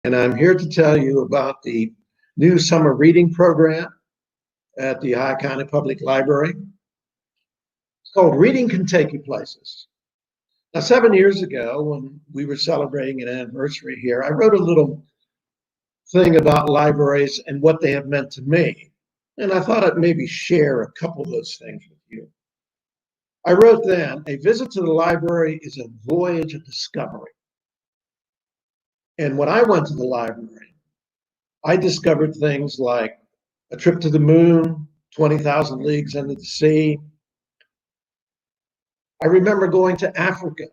And I'm here to tell you about the new summer reading program at the Ohio County Public Library. It's called Reading Can Take You Places. Now, 7 years ago, when we were celebrating an anniversary here, I wrote a little thing about libraries and what they have meant to me. And I thought I'd maybe share a couple of those things with you. I wrote then, a visit to the library is a voyage of discovery. And when I went to the library, I discovered things like a trip to the moon, 20,000 leagues under the sea. I remember going to Africa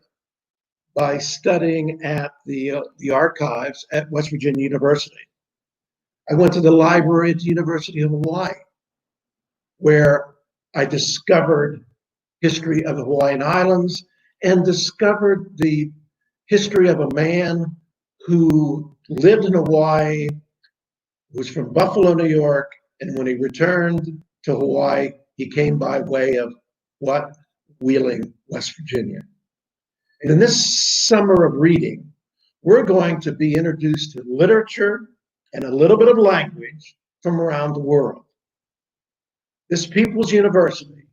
by studying at the archives at West Virginia University. I went to the library at the University of Hawaii, where I discovered history of the Hawaiian Islands and discovered the history of a man who lived in Hawaii, was from Buffalo, New York, and when he returned to Hawaii, he came by way of what? Wheeling, West Virginia. And in this summer of reading, we're going to be introduced to literature and a little bit of language from around the world. This People's University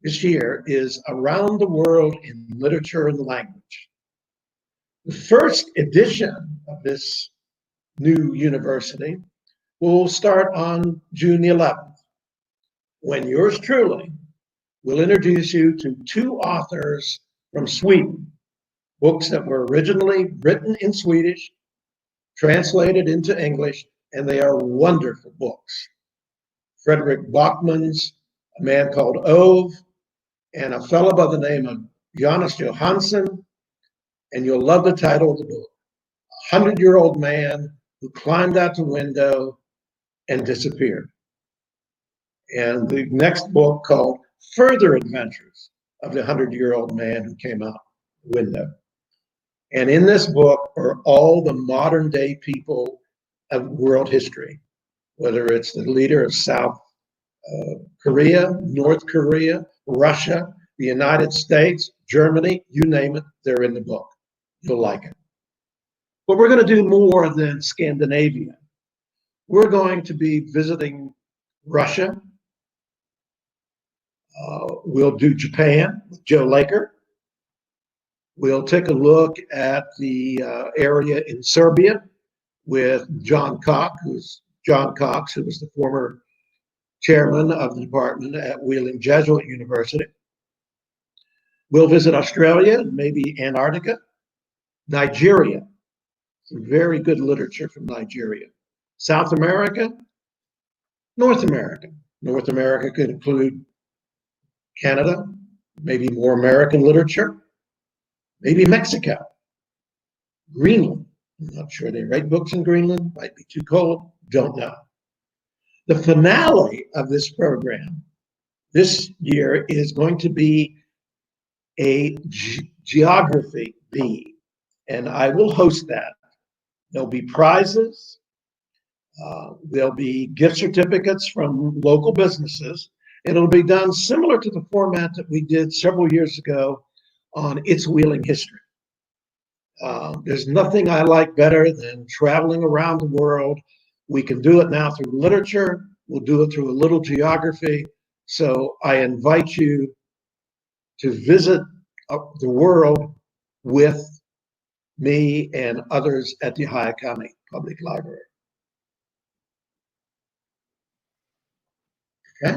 this year is Around the World in Literature and Language. The first edition of this new university will start on June the 11th, when yours truly will introduce you to two authors from Sweden, books that were originally written in Swedish, translated into English, and they are wonderful books. Fredrik Backman's A Man Called Ove, and a fellow by the name of Jonas Johansson, and you'll love the title of the book, 100-Year-Old Man Who Climbed Out the Window and Disappeared. And the next book called Further Adventures of the 100-Year-Old Man Who Came Out the Window. And in this book are all the modern day people of world history, whether it's the leader of South Korea, North Korea, Russia, the United States, Germany, you name it, they're in the book. You'll like it. But we're going to do more than Scandinavia. We're going to be visiting Russia. We'll do Japan with Joe Laker. We'll take a look at the area in Serbia with John Cox, who was the former chairman of the department at Wheeling Jesuit University. We'll visit Australia, maybe Antarctica, Nigeria, some very good literature from Nigeria. South America, North America. North America could include Canada, maybe more American literature, maybe Mexico, Greenland. I'm not sure they write books in Greenland, might be too cold, don't know. The finale of this program this year is going to be a geography bee, and I will host that. There'll be prizes. There'll be gift certificates from local businesses. It'll be done similar to the format that we did several years ago on It's Wheeling History. There's nothing I like better than traveling around the world. We can do it now through literature. We'll do it through a little geography. So I invite you to visit the world with me and others at the Ohio County Public Library. Okay?